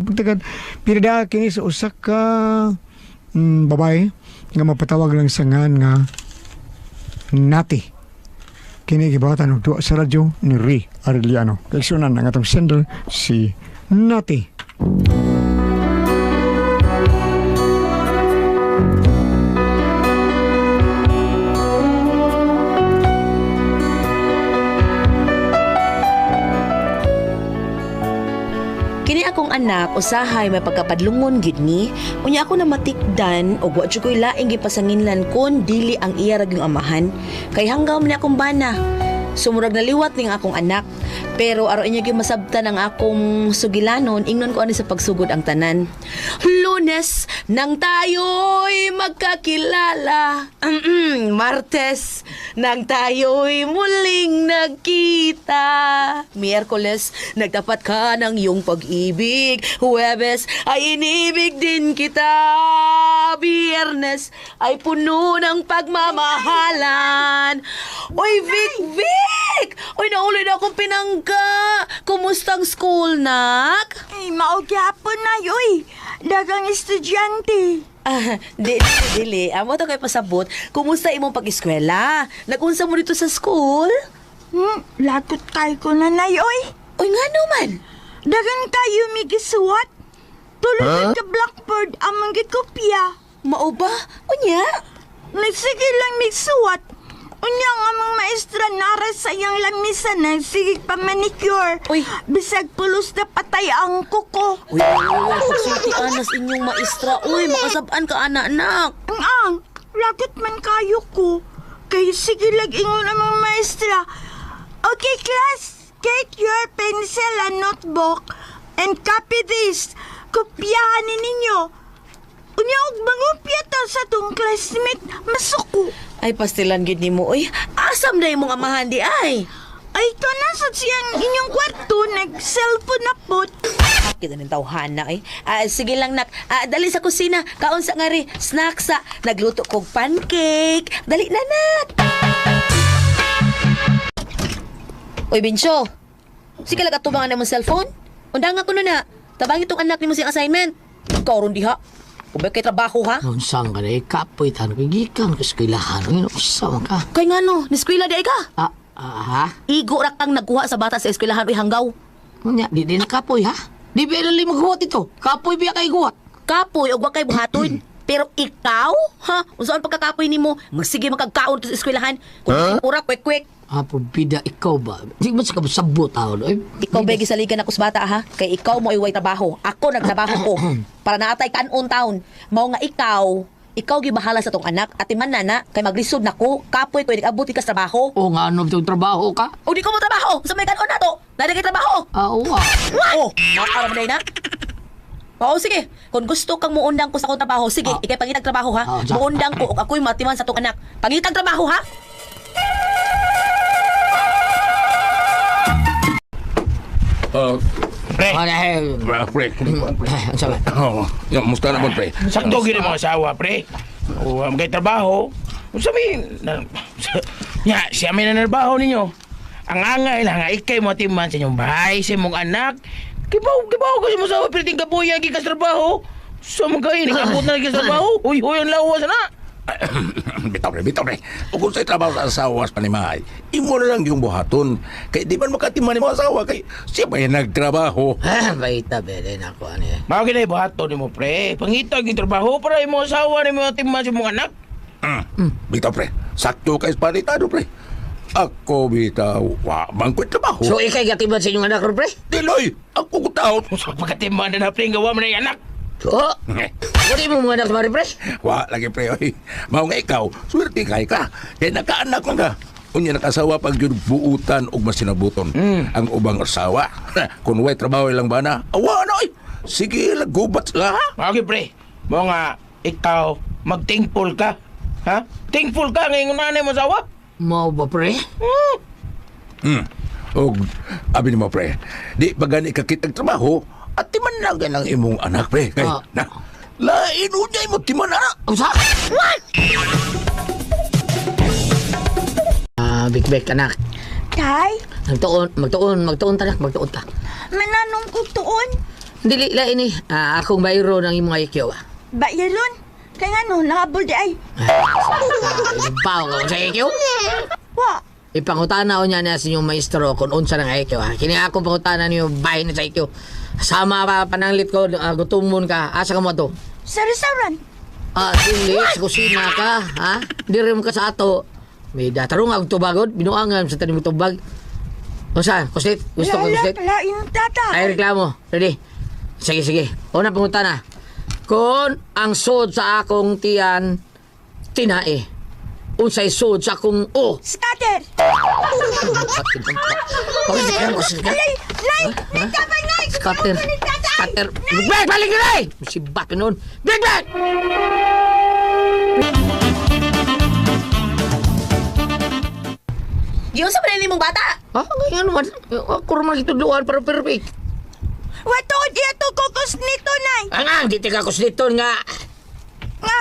Pagtagad, pinada kini sa usak ka babae nga mapatawag lang sa ngan nga Nati. Kini gibawatan og duwa sa radyo ni Ray Arellano. Kaigsunan ang atong sender si Nati. Kini akong anak usahay may pagkapadlungon gid ni. Unya ako na matikdan og wa jud koy laing gipasanginlan kon dili ang iya ra gyung amahan. Kay hanggaw man akong bana. Sumurag naliwat ning akong anak. Pero aro inya gyud masabtan ang akong sugilanon ingnon ko ani sa pagsugod ang tanan. Lunes nang tayo'y magkakilala. Martes nang tayo'y muling nagkita. Miyerkules nagtapat ka ng iyong pag-ibig. Huwebes ay inibig din kita. Biyernes ay puno ng pagmamahalan. Oy, Vic! Oy, nauloy na akong pinangga. Kumusta ang school, nak? Ay, maugyapon na, yoy. Dagang estudyante. Dili. Amo to kay pasabot. Kumusta imong pag-eskwela? Nag-unsa mo dito sa school? Lagot kay ko na na, yoy. Uy, nga naman. Dagang kayo may gisuwat. Tulad ka blackboard amang gikopya. Mao ba? Unya? Nagsige lang may suwat. Unya nga mga maestra nara sa iyang lamisa na sige pa manicure. Uy. Bisag pulos na patay ang kuko. Uy, pagsulti anas inyong maestra. Uy, makasabaan ka, anak. Ang, lagot man kayo ko. Kaya sige lang ingon ang mga maestra. Okay, class. Get your pencil and notebook and copy this. Kopyahan ninyo. Unya og mangupya ta sa tong classmate masuko. Ay, pastilan gid nimo. Uy, asam na imong amahan di ay. Ay, ito na sa siyang inyong kwarto, nag-cellphone na pot. Kita ng tawhana eh. Sige lang nak. Dali sa kusina. Kaunsa nga ri. Snacks sa. Nagluto kog pancake. Dali na nak. Uy, Binsyo. Sige lang katubangan na mong cellphone. Undang ako na na. Tabang itong anak ni mo siyang assignment. Kauron diha. Kung ba kay trabaho ha? Noon sang ka na kapoy tanong kagikan ka eskwelahan. Ano usama ka? Kay nga no. Niskwila di ay ka. Ha? Igo ra kang nagkuha sa bata sa eskwelahan uy hanggaw. Unya, di na kapoy ha? Di ba ilalay maghuwat ito? Kapoy biya kay guwat. Kapoy og wa kay buhaton. Pero ikaw, ha? Unsaon pagkakapoy nimo? Magsige magkagkaon sa eskwelahan. Kung ura kwek-kwek. Apo, bida ikaw ba? Di ba sa kabasabot tao? Ikaw ba gisaligan ako sa bata ha? Kay ikaw mo iway trabaho. Ako nagtrabaho ko. Para naatay kanon taon. Mao nga ikaw gibahala sa tong anak at iman nana kay maglisod nako. Kapoy ko nag-abot ka sa trabaho. O nga, ano itong trabaho ka? O di ko mo trabaho. Sa may kanon na to. Dali kay trabaho. Oo nga. What? Oh, makaram na Oo, sige. Kung gusto kang muundang ko sa akong trabaho, sige, ikay pangitag trabaho ha. Muundang ko, ako'y matiman sa tong anak. Pangitag trabaho ha. Pre. Pre. Ang sabi. Yung musta naman, pre? Sakto gini mga asawa, pre. O magay trabaho. O sabihin, nya, siya may nanarbaho ninyo. Ang angay lang nga ikay mo timan sa inyong bahay, sa imong anak. Kibaw ko sa mga asawa, pero ting kapuya, gikas trabaho. So magay, nakabot na gikas trabaho. Uy, ang lawas na. Bitaw, pre. O kung sa'y trabaho sa asawa sa panimahay, imo na lang yung buhaton. Kaya di man makatiman ni mga asawa, kay siya pa yung nagtrabaho. Baita, bede na ako. Ano eh. Mga kinay buhato ni mo, pre. Pangitag yung trabaho para imong asawa ni mga timan sa imong anak. Bitaw, pre. Sakto kayo sa panitado, pre. Ako, bitaw, bangko't trabaho. So, ikay katiban sa inyong anak, pre? Diloy, ako kutaon. So pagkatiman na pre, gawa mo na yung anak. So, wala mo mga anak sa pre? Wa, lagi pre, oy. Mao nga ikaw, swerte kay ka. Kaya nakaanak lang ka. Unya nakasawa pag yun buutan o masinabuton. Ang ubang asawa. Kung way trabaho lang ba na, awa na, oy. Sige, lagubat sila, ha? Okay, pre. Mo nga, ikaw, mag-thankful ka. Ha? Thankful ka ngayon nanay mo asawa? Mau ba, pre? O, abi ni mo, pre. Di pa gani kakitag trabaho, at timan na ganang imong anak, pre. Kay, na, lain unyay mo timan na. Usa? What? Big anak. Tay, Magtuon ta. mananong ko tuon. Dili la ini. Akong bayro ng imong IQ. Ba, yalon? Kaya nga no, nakabol di ay. Ibaw ka sa IQ. Wa, Ipangutana ko niya na sa inyong maestro kung unsa ng IQ. Kini akong pangutana niyo bahay na sa IQ. Sama pa pananglit ko, gutumon ka. Asa ka mo to? sa restaurant. Dili, sa kusina ka, ha? Diri mo ka sa ato. May datarong ang tubagod, binuangan sa tanim tubag. O saan? Kuslit? Gusto ko kuslit? Lain tata. Ay, reklamo. Ready? Sige, sige. Una pangunta na. Kung ang sod sa akong tiyan, tinae. Unsay sod sa akong o. Scatter. Lay, may kapay na. Scatter. Scatter. Big bag! Balik ka na eh! Si Bato noon. Big bag! Yung sa panili mong bata. Ngayon naman. Ako naman itudluan para perfect. Wato, dito kukos nito, nay. Ang di tika kusliton nga. Nga,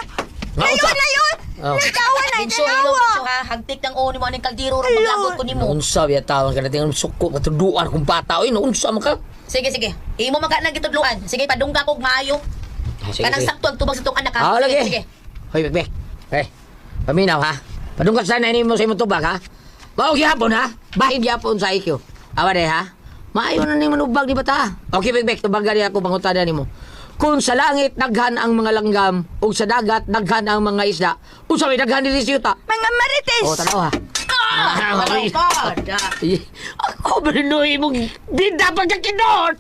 ngayon na yun. Oh. Nagkawa na, Binso, ilong dalawa. binso ha. Hagtik ng o ni mo anong kaldiro rin maglagot ko ni mo. Unsa biya tawon ka natin. Suko, matuduan kong bata. Uy, unsa mo ka? Sige, sige. Imo man ka nang gitudluan. Sige, padungga kog maayo. Kanang sakto ang tubag sa itong anak ha. Lagi. Sige. Hoy, Bek. Hey, paminaw ha. Padungkat sana ini mo sa imong tubag ha. Mao gyapon ha. Bahin gyapon sa IQ. Awa de ha. Maayo na ni manubag di bata. Okay, Bek, tubag gani ako pangutana nimo. Kung sa langit daghan ang mga langgam ug sa dagat daghan ang mga isda, unsa may daghan dili sa yuta? Mga marites. Tanaw ha. Kada. Ako berinoy mong binda pagkakinot.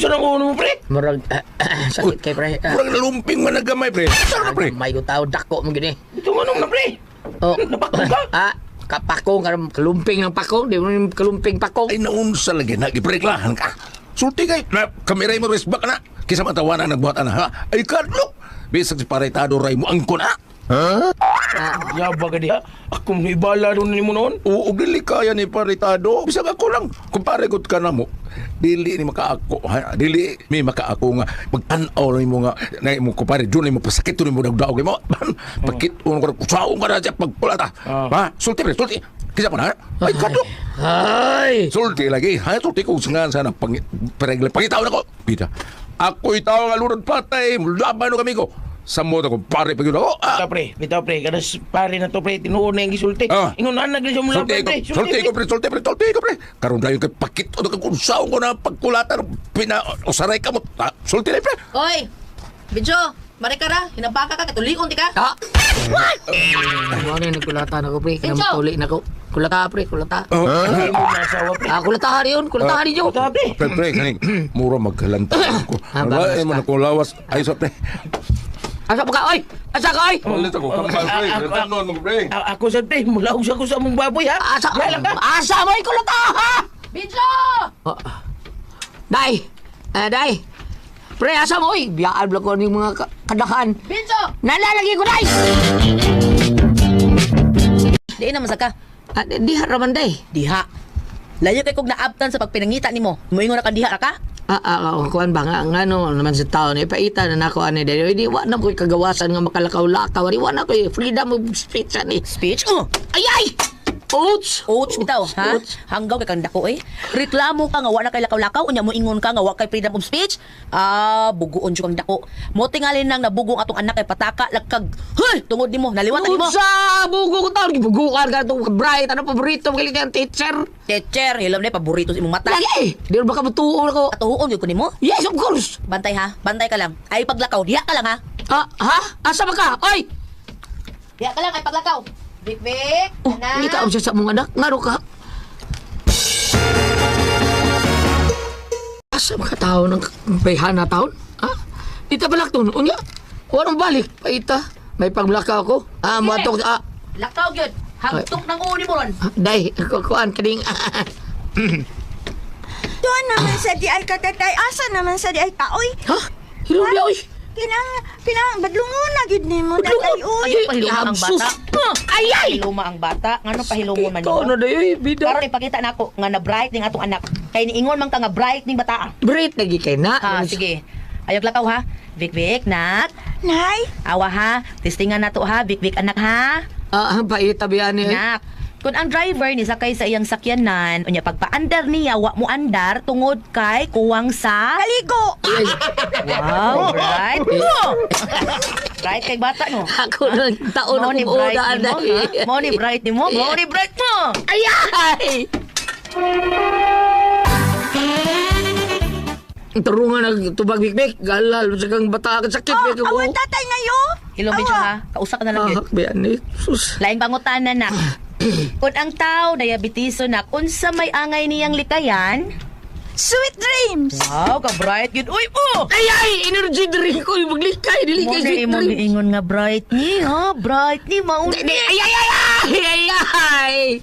Saan ang uno mo, pre? Murag sakit kay pre. Murag nalumping man nagamay, pre. Saan na, pre? May tao dako mo gini. Ito manong na, pre. Oh. Napakong ka? Kapakong, kalumping ng pakong, di mo yung kalumping pakong. Ay, naunsa lagi, nagipreklahan ka. Sulti kay, na kamiray mo resbak na. Kisa matawanan nagbuhat na, ha? Ay, kadlok! Bisag si paretado ray mo angko na. Yaba ka diha. Ako mo ibala doon ni mo noon. Oo, dili kaya ni paretado. Bisag ako lang. Kung paregot ka na mo, dili ni makaako, ha? Dili may makaako nga. Magtanaw ni mo nga, na mo kupare, doon ni mo pasakit, doon ni mo nagdaog mo. Pakit, unong ka, saong ka na siya pagpulata. Ha? Sulti, pre, sulti. Kisa mo na, ha? Ay, kadlok! Ay! Sulti lagi, ha? Sulti ko nga sana pangitaw na ko. Pita, ako'y tao nga lurod patay, laban no kami ko. Sa mo ko pare pag yun ako. Bitaw pre, kanas pare na to pre, tinuon na yung gisulti. Ingon na nagli siya mula Sulti pre. ko, sulti ko, pre. Karon dayon kay pakit o kagkunsaw ko na pagkulatan usaray ka mo. Sulti na, pre. Oy, Binso, marikara, hinabaka ka, katulikon ti ka. Ano yung nagkulatan ako, pre? Pincho! Kinamutuli na ko. Kulata, pre, kulata. Ay mo na asawa pre. Kulatahan yun, kulatahan ninyo. Pre, kaning mura maghalanta ko. Wala mo na ko lawas. Ay sa pre. Asa pa ka, oy! Asa ka, oy! Malit ako, kamal pre. Retanon mo, pre. Ako sa pre, mula sa ko sa mong baboy ha. Asa mo yung kulata, ha? Binso! Day! Day! Pre, asa mo, oy! Biyaan lang ko ng mga kadakan. Binso! Nalalagi ko, day! Di na masaka. Di haraman, day. Diha. Layo kay kog naabtan sa pagpinangita nimo. Moingon na ka diha ra ka? Kuan ba nga no naman sa taon ipaita na nako ani dali di wa na ko'y kagawasan nga makalakaw-lakaw di wa na ko'y freedom of speech ani. Speech? Ay! Ouch! Ouch bitaw, ha? Hanggaw kay kang dako eh. Reklamo ka nga wa na kay lakaw-lakaw, unya mo ingon ka nga wa kay freedom of speech. Buguon jud kang dako. Mo tingalin nang nabugong atong anak kay pataka lagkag. Hoy, tungod nimo, naliwatan nimo. Sa bugo ko taon gibugukan ka to bright ano paborito magaling kang teacher. Teacher, hilam na paborito sa imong mata. Lagi! Di ba ka matuon ako? Atuon gyud ko nimo. Yes, of course! Bantay ha, bantay ka lang. Ay paglakaw, diha ka lang ha. Ha? Asa ba ka? Oy! Diha ka lang ay paglakaw. Bik-bik, Hindi ka siya sa mga anak. Ngaro ka? Asa ba ka tao ng bayhan na taon? Ha? Dita balak to. Unya? Walang balik. Paita. May paglakaw ko. Mo atok. Lakaw gyud. Hagtok nang uni mo ron. Day, kuan kaning. Doon naman sa di ay katatay. Asa naman sa di ay kaoy. Ha? Hilong niya, oy. Kinang badlungon na gid nimo tatay uy. Pahilungan ang bata. Ay! Pahiluma ang bata. Ngano pahilungon man Ikaw na nimo? day, bida. Karon ipakita nako nga na bright ning atong anak. Kay niingon man ka nga bright ning bata. Break lagi kay na. Sige. Ayog lakaw ha. Bik-bik, nak. Nay, Awa ha. Testingan nato ha. Bik-bik, anak ha. Paita biyan ni. Nak. Kung ang driver ni sakay sa iyang sakyanan, unya pagpaandar niya, wa mo andar tungod kay kuwang sa... Kaligo! Wow, right? Right kay bata no. Ako ng taon Mo ni akong bright uda ni mo, ha? Mo ni bright ni mo, mo ni bright mo. Ayay! Turungan ang tubag bikbik, galal, sa kang bata, sakit Oh, bik awan tatay ngayo. Hilong medyo ha, kausa ka na lang yun. Bayan ni, sus. Laing pangutanan nak. Kung ang tao diabetiso nak, unsa may angay niyang likayan? Sweet dreams. Wow, ka bright yun. Uy po! Ayay! Energy drink ko, maglikay, Mo dilikay na sweet imo drink. giingon nga bright ni ha, bright ni mauni. Ayay!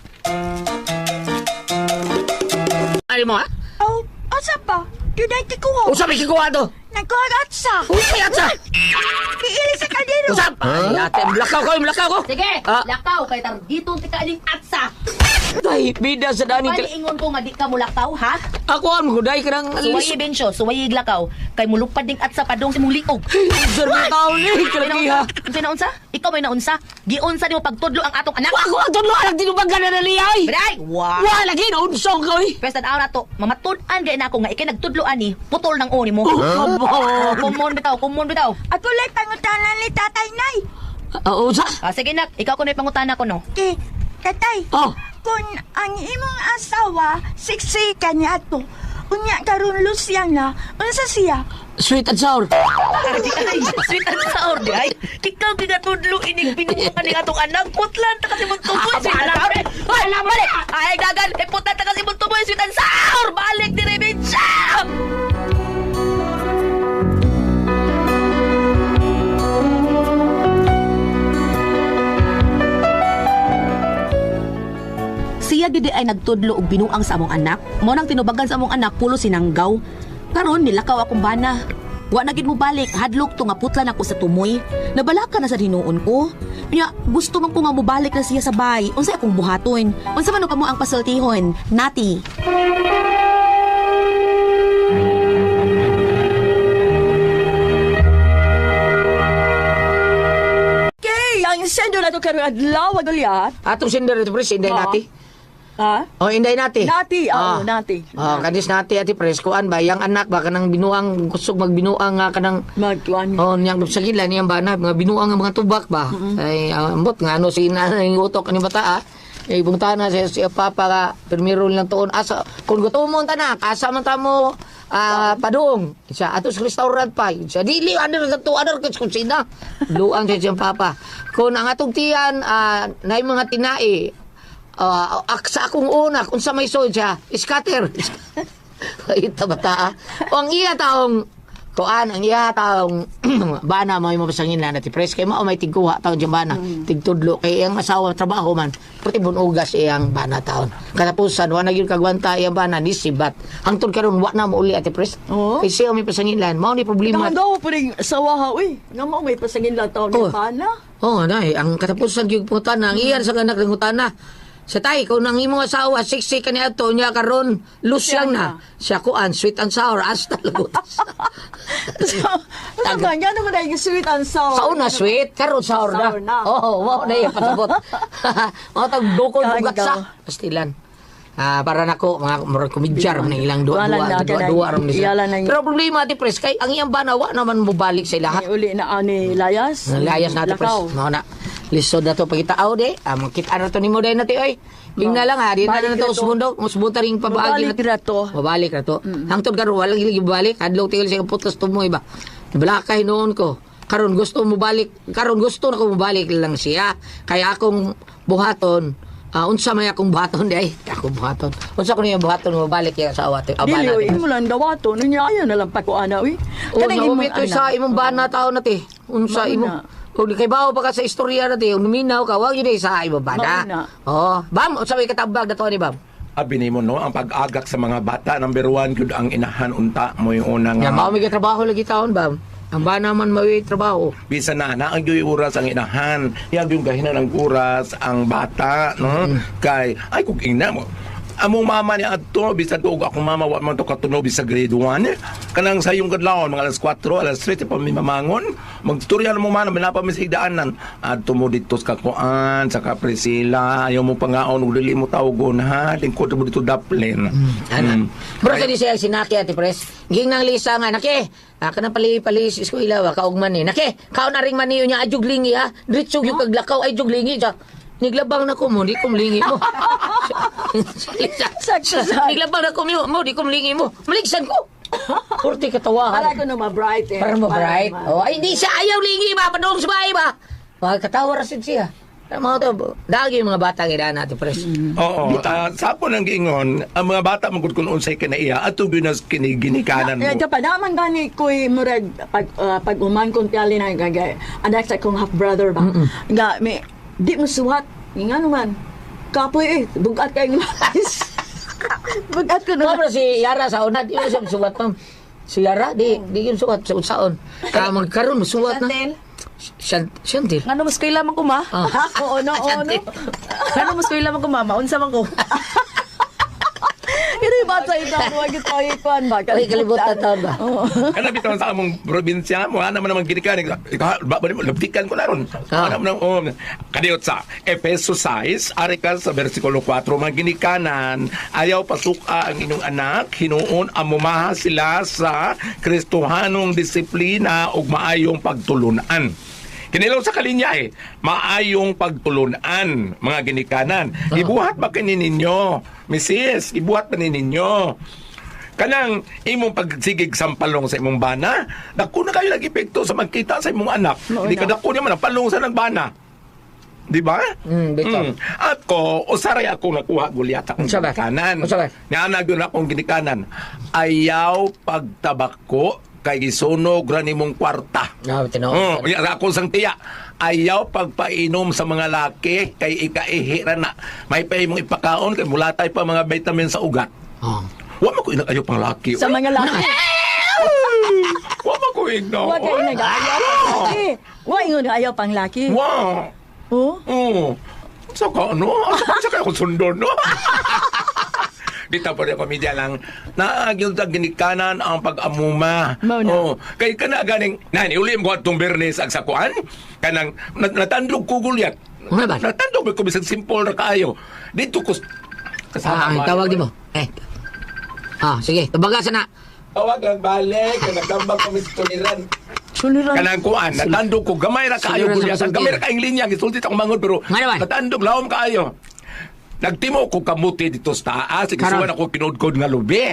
Ano mo ha? Oh, asa pa? Dunay tikuha. Usap ikikuha to. Nagkagat sa. Usap at sa. Iili sa kaldero. Usap! Ay, ate, malakaw ko. Sige, Ah. lakaw kay tar dito ti kaaling atsa. Ay, bida sa dani. Bali ingon ko nga di ka mo lakaw ha. Ako ang maguday ka ng Suwayi bensyo, suwayi lakaw kay mulupad ding atsa padong si mong liog. Sir, may tao ni, kalakiha. Unsa na unsa? Ikaw may naunsa? Giunsa nimo pagtudlo ang atong anak? Ako ang tudlo, anak tinubagan na naliyay. Beday! Wow! Wala lagi, naunsong ka eh. Pesta daw na to, mamatud-an gaya na ako nga ikay nagtudloan ni, putol ng uni mo. Abo. Kumon bitaw. Ako lang pangutanan ni tatay nay. Oo, sa? Ah, sige nak, ikaw ko na ipangutana ko no. Tatay. Oh. Kung ang imong asawa, siksi ka niya to. Unya karon Luciana, unsa siya? Sweet and sour. Ay, sweet and sour di ay. Ikaw gigatudlo ining binuka ka ning atong anak, putlan ta kasi mong tuboy sweet and sour. Ay, balik. Ay, gagan, putlan ta kasi mong tuboy sweet and sour. Balik di Rebensya. Siya gidi ay nagtudlo og binuang sa among anak. Mo nang tinubagan sa among anak pulo sinanggaw. Karon nilakaw akong bana. Wa na gid mo balik, hadlok to nga putlan ako sa tumoy. Nabalaka na sa hinuon ko. Nya gusto man ko nga mobalik na siya sa bay. Unsay akong buhaton? Unsa man kamo ang pasultihon? Nati. Okay, ang sendo na to karong adlaw Goliath. Atong sender ito, pres, inday Oo. nati. Ha? Oh, inday nati. Nati, oo, nati. Oh, kadis nati ati pres, kuan ba, yang anak ba, kanang binuang, kusog magbinuang nga kanang, Magkuan. oh, niyang sa gila niyang bana, mga binuang nga mga tubak ba. Ay, ambot, nga ano, si nanay utok ni bata, eh, bungta na siya papa ka, primero lang tuon, asa, kung gusto mo tanak, asa man tamo, padung, siya, ato sa restaurant pa, siya, dili, ano ka sa kusina, luang siya siyang papa. Kung ang atong tiyan, na yung mga tinai, sa akong una, kung sa may soy siya, scatter. Ito bata. O ang iya taong, kuan, ang iya taong, bana mo yung mapasangin na natin. Pres, kay mo may tigkuha taong dyan bana. Tigtudlo. Kay ang asawa, trabaho man. Pati bunugas iyang bana taon. Katapusan, wala na yun kagwanta iyang bana, nisibat. Hangtod karon wa na mo uli ati pres. Oo. Kay siya may pasangilan. Mao ni problema. Tahan daw pa rin sawaha, uy. Nga mo may pasangin lang taon Oh. ni Pana. Oo, dahil ang katapusan yung putana, ang iyan sa kanak ng utana. Sa tay, kung ang imong asawa, siksi ka niya ito, niya karon lusyang na. Siya kuan, sweet and sour, hasta lagutas. So, ano ba? Yan naman na yung sweet and sour. Sa una, sweet, karon sour na. Sour na. Oo, wow na yung pasabot. O, tag dukol Kain bugat ka. sa. Pastilan. Para nako, mga kumidyar, mga ilang Wala na, dua ron nila. iyalan na yung- Pero problema, di pres, kay ang iyang banawa naman mo balik sa ilahat. Uli na ani Layas. Layas natin, pres. Lakaw. Mao na. Lisod na to pagitaaw de. Makita na to ni mo day natin, oy. Bing na lang ha. Di na Balik to na to. usbundok. Usbunta rin pabaagi Mabalik na to. Mabalik na to. Hangtod karon walang iligi balik. Hadlaw tingil siya putas tumoy ba. Balakay noon ko. Karon gusto mo balik. Karon gusto na ko mobalik lang siya. Kaya akong buhaton. Unsa may akong buhaton day. Akong buhaton. Unsa ko niya buhaton mo balik ya sa awat. Dili, uy. Imo lang dawato. Nunya ayaw na lang pa ko ana, uy. O Kanang sa imong umit sa imong bana tao nati. Unsa Mauna. imong kung kay bawo pa ka sa istorya nati, uminaw ka, wag yun sa imong bana. Mauna. Oh, bam, unsa may katabag dato ni bam? Abi ni mo no, ang pag-agak sa mga bata, number 1 gud ang inahan unta mo yung unang Nga mao may trabaho lagi taon bam. Ang bana man may trabaho. bisa na ang yung oras ang inahan, yag yung gahinan ng oras ang bata, no? Kay ay kung ina mo among mama ni adto bisan ko akong mama wa man to katunog sa grade 1 kanang sayong kadlawon mga alas 4 alas 3 pa mi mamangon magturya mo man manapa mi sa higdaanan adto mo dito sa kakuan sa Kaprisila ayaw mo pangaon ug dili mo tawgon ha lingkod mo dito daplin Bro, sa di siya sinaki, Ate Pres. Ging nang lisa nga, naki. Kanang pali sa eskwela, kaugman ni. Naki, kao na ring maniyo niya, ajuglingi ha. Dritsog yung kaglakaw, ay juglingi siya. Niglabang na ko mo, di kumlingi mo. Niglabang na ko mo, di kumlingi mo. Maligsan ko. Kurti katawahan. Para ko na ma-bright eh. Para mo bright. Oh, ay di siya ayaw lingi ba, padong sa bahay ba. Katawa rasid siya. Mga to, dagi yung mga bata kaya natin, Pres. Oo, sapo nang giingon, ang mga bata magud kun unsay kinaiya ato ginas kiniginikanan mo. Pa naman gani ko'y murag pag uman kong tiyali na gagay. Anak sa kong half-brother ba? Nga, may, di mo suwat. Nga naman. Kapoy bugat kayo mais. Bugat ko naman. Pero si Yara sa una, di mo siya suwat pa. Si Yara, di yun suwat sa unsaon. Magkaroon, masuwat na. Shantil. Ngano mas kaila man ko ma? Oo, no. Ngano mas kaila man ko ma? Maunsa man ko. Hindi ba sa ito? Huwag ito ikuan ba? Ay, kalibutan taon ba? Kana bitaw sa among probinsya mo ana man ginikanan ba mo labtikan ko na ron. Ana man kadiot sa Efeso 6 arika sa bersikulo 4 man ginikanan ayaw pasuka ang inyong anak hinuon amumaha sila sa Kristohanong disiplina ug maayong pagtulunan. Kinilaw sa kalinya maayong pagtulunan, mga ginikanan. Ibuhat ba kininyo, Mrs. Ibuhat ba ninyo? Kanang imong pagsigig sampalong sa imong bana, dako na kayo nag-epekto sa magkita sa imong anak. Hindi ka dako niya man, palong sa nagbana. Di ba? Bitaw. Ako, usaray ako nakuha gulyat akong ginikanan. Nianag yun akong ginikanan. Ayaw pagtabako kay gisunog ra nimong kwarta. Ako sang tiya, ayaw pagpainom sa mga laki kay ikaihi ra na. May pa imong ipakaon kay mulatay pa mga vitamin sa ugat. Wa man ko ayaw pang laki. Sa mga laki. Wa man ko ino. Huwag kayo nag-ayaw pang laki. Huwag yung ayaw pang laki. Wow. Oh? So ka ano? Sa kaya ko sundo no? Dito po rin komedya lang, naagyong sa ginikanan ang pag-amuma. Kaya ka na ganing, ulim ko itong bernes ang sakuan, kanang natandog ko gulyat. Natandog ko bisag simple na kaayo. Dito ko kasama. Tawag di mo. Sige, tabagasan na. Tawag ang balik, nagdambang kami sa tuliran. Kanang kuan, natandog ko, gamay ra kaayo gulyat. Gamay ra kaayong linya, gisultit akong mangod, pero natandog, lawom kaayo. Nagtimo ko kamuti dito sa taas. Sigisuan ako kinudkod nga lubi.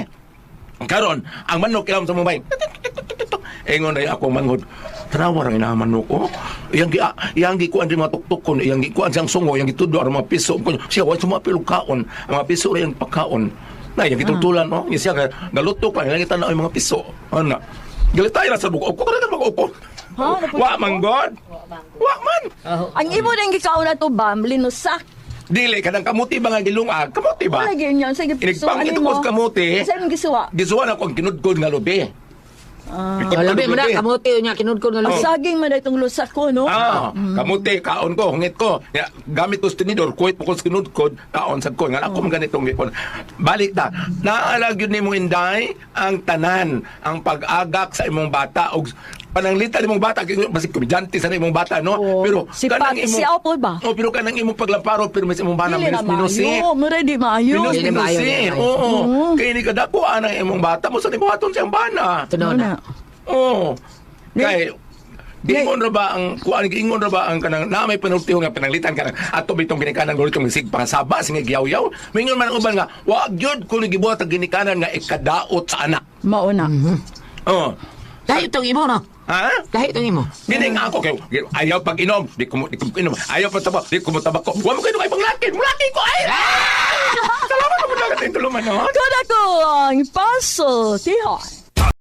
Karon, ang manok ilam sa mumay. Engon na ako manghod. Tanawa ang inaman ko. Iyang gikuan din mga tuktukon. Iyang gikuan siyang sungo. Iyang gitudo ang mga piso. Siya, wala sa mga pilugkaon. Ang mga piso rin pagkaon. Na, iyang gitutulan. Yung siya, galutok lang. Iyang na yung mga piso. Ano? Galitay na sa buko. Ako ka rin mag-upo. Wa man, God. Wa man. Ang imo na yung gikaw na to, Bam, linusak. Dili ka ng kamuti ba nga gilungag? Kamuti ba? Wala yun yan. Sige, Inigpang itukos kamuti. Kasi yung gisuwa. Gisuwa na akong kinudkod nga lubi. Labi mo na, kamuti niya, kinudkod nga lubi. Saging man na itong lusak ko, no? Kamuti, kaon ko, hungit ko. Gamit ko sa tinidor, kuwit mo ko sa kinudkod, kaon sa ko. Nga akong ganitong gipon. Balik na. Naalag yun ni mong inday, ang tanan, ang pag-agak sa imong bata. O pananglitan imong bata, basi komedyante sa imong bata, no? Pero si Apo ba? Pero kanang imong paglamparo, pero may imong bana, minusi. Mura di maayo. Minusi. Oo. Kaya ni kadakuan ang imong bata, mo sa nibuhaton siyang bana. Tunaw na. Oo. Kaya, giingon ra ba ang giingon ra ba ang kanang na may panultiho nga pananglitan kanang ato bitong ginikanan gol itong sig pasaba sing giyaw-yaw. Mingon man ang uban nga, wa gyud kun gibuhat ang ginikanan nga ikadaot sa anak. Mauna. Oo. Dahil itong imo, no? Ha? Dahil itong imo. Gini nga ako kayo. Ayaw pag inom. Di ko inom. Ayaw pag tabak. Di ko mo tabak ko. Huwag mo kayo kay panglaki. Mulaki ko. Ay! Salamat na mo na katay tuluman, no? Kada ko ang paso, tihon.